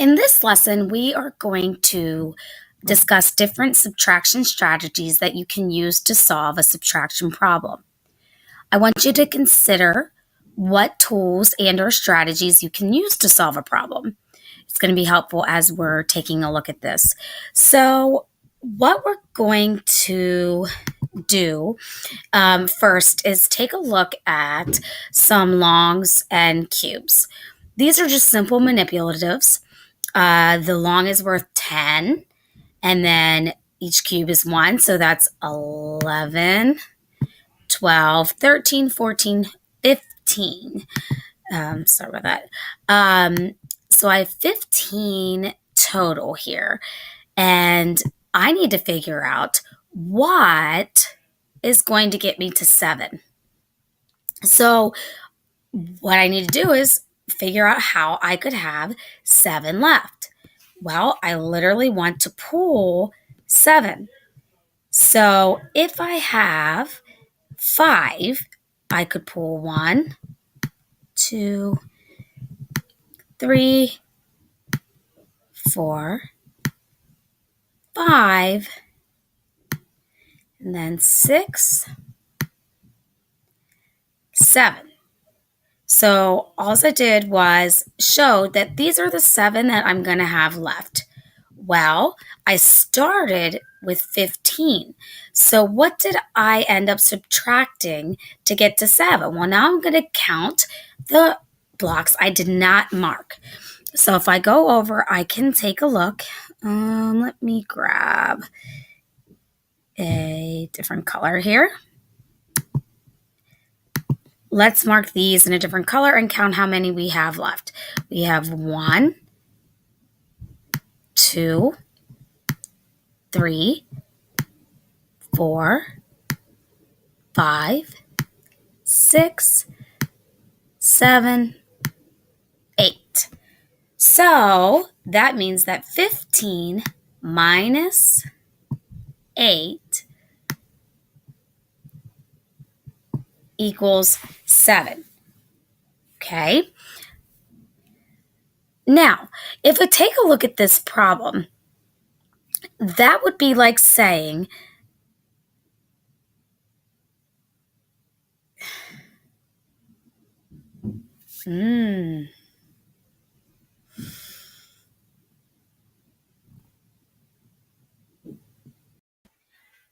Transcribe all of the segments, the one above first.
In this lesson, we are going to discuss different subtraction strategies that you can use to solve a subtraction problem. I want you to consider what tools and or strategies you can use to solve a problem. It's going to be helpful as we're taking a look at this. So what we're going to do first is take a look at some longs and cubes. These are just simple manipulatives. The long is worth 10, and then each cube is 1, so that's 11, 12, 13, 14, 15. Sorry about that. So I have 15 total here, and I need to figure out what is going to get me to 7. So what I need to do is figure out how I could have 7 left. Well, I literally want to pull 7. So if I have 5, I could pull 1, 2, 3, 4, 5, and then 6, 7. So all I did was show that these are the 7 that I'm going to have left. Well, I started with 15. So what did I end up subtracting to get to 7? Well, now I'm going to count the blocks I did not mark. So if I go over, I can take a look. Let me grab a different color here. Let's mark these in a different color and count how many we have left. We have 1, 2, 3, 4, 5, 6, 7, 8. So that means that 15 minus 8 equals 7. Okay. Now, if we take a look at this problem, that would be like saying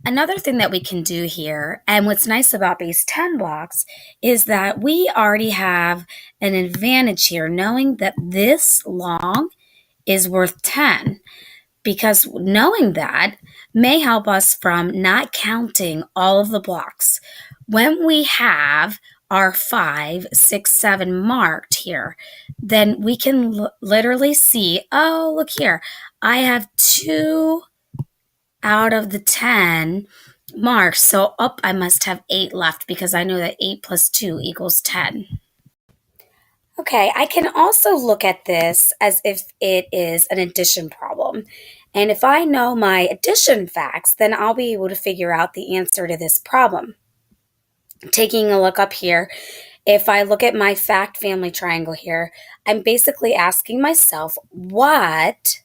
Another thing that we can do here, and what's nice about these 10 blocks, is that we already have an advantage here knowing that this long is worth 10, because knowing that may help us from not counting all of the blocks. When we have our 5, 6, 7 marked here, then we can literally see, oh, look here, I have 2 out of the 10 marks. So I must have 8 left because I know that 8 plus 2 equals 10. Okay, I can also look at this as if it is an addition problem. And if I know my addition facts, then I'll be able to figure out the answer to this problem. Taking a look up here, if I look at my fact family triangle here, I'm basically asking myself what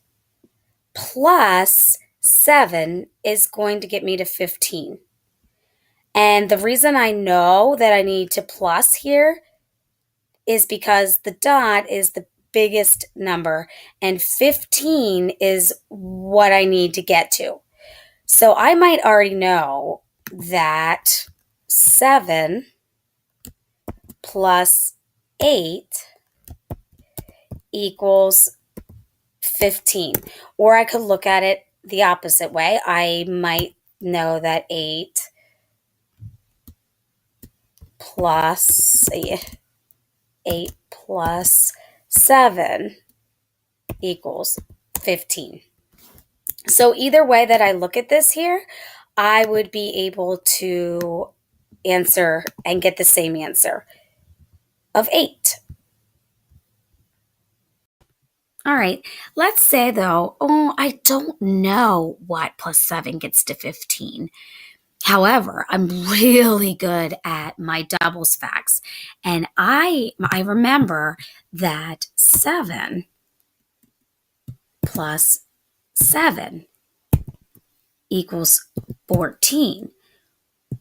plus 7 is going to get me to 15. And the reason I know that I need to plus here is because the dot is the biggest number and 15 is what I need to get to. So I might already know that 7 plus 8 equals 15. Or I could look at it the opposite way. I might know that 8 plus 7 equals 15. So either way that I look at this here, I would be able to answer and get the same answer of 8. All right, let's say though, I don't know what plus 7 gets to 15. However, I'm really good at my doubles facts. And I remember that 7 plus 7 equals 14.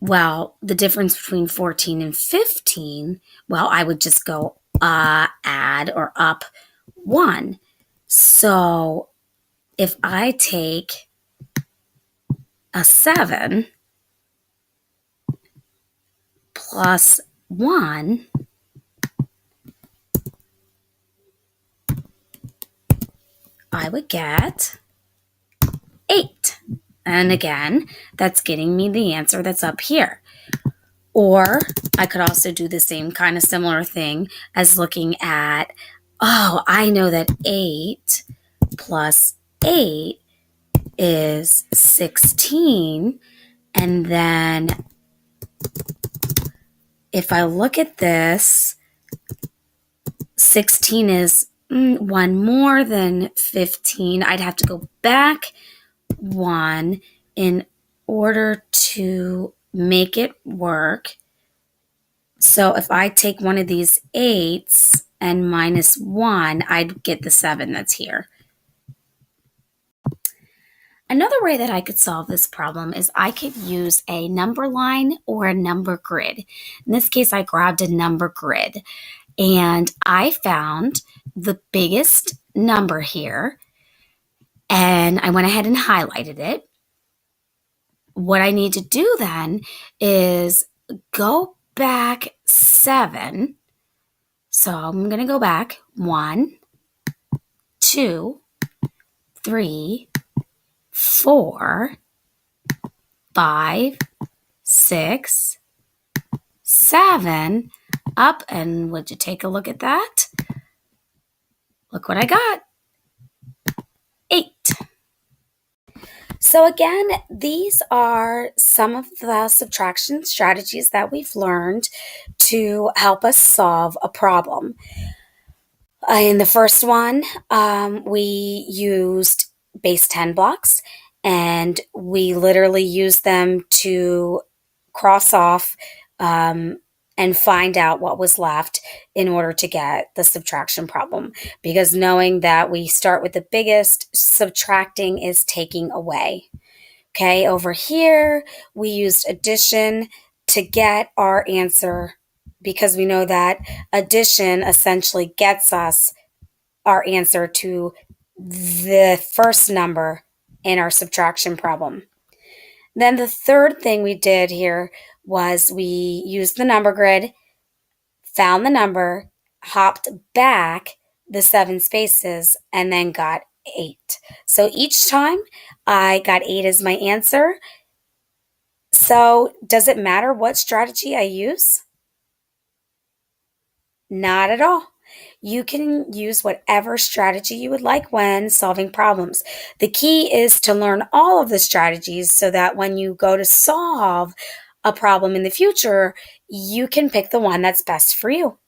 Well, the difference between 14 and 15, well, I would just go add or up 1. So if I take a 7 plus 1, I would get 8. And again, that's getting me the answer that's up here. Or I could also do the same kind of similar thing as looking at, oh, I know that 8 plus 8 is 16. And then if I look at this, 16 is one more than 15. I'd have to go back 1 in order to make it work. So if I take one of these 8s and minus 1, I'd get the 7 that's here. Another way that I could solve this problem is I could use a number line or a number grid. In this case, I grabbed a number grid and I found the biggest number here and I went ahead and highlighted it. What I need to do then is go back 7. So I'm going to go back 1, 2, 3, 4, 5, 6, 7, up, and would you take a look at that? Look what I got, 8. So again, these are some of the subtraction strategies that we've learned to help us solve a problem. In the first one, we used base 10 blocks, and we literally used them to cross off and find out what was left in order to get the subtraction problem. Because knowing that we start with the biggest, subtracting is taking away. Okay, over here, we used addition to get our answer because we know that addition essentially gets us our answer to the first number in our subtraction problem. Then the third thing we did here was we used the number grid, found the number, hopped back the 7 spaces, and then got 8. So each time I got 8 as my answer. So does it matter what strategy I use? Not at all. You can use whatever strategy you would like when solving problems. The key is to learn all of the strategies so that when you go to solve a problem in the future, you can pick the one that's best for you.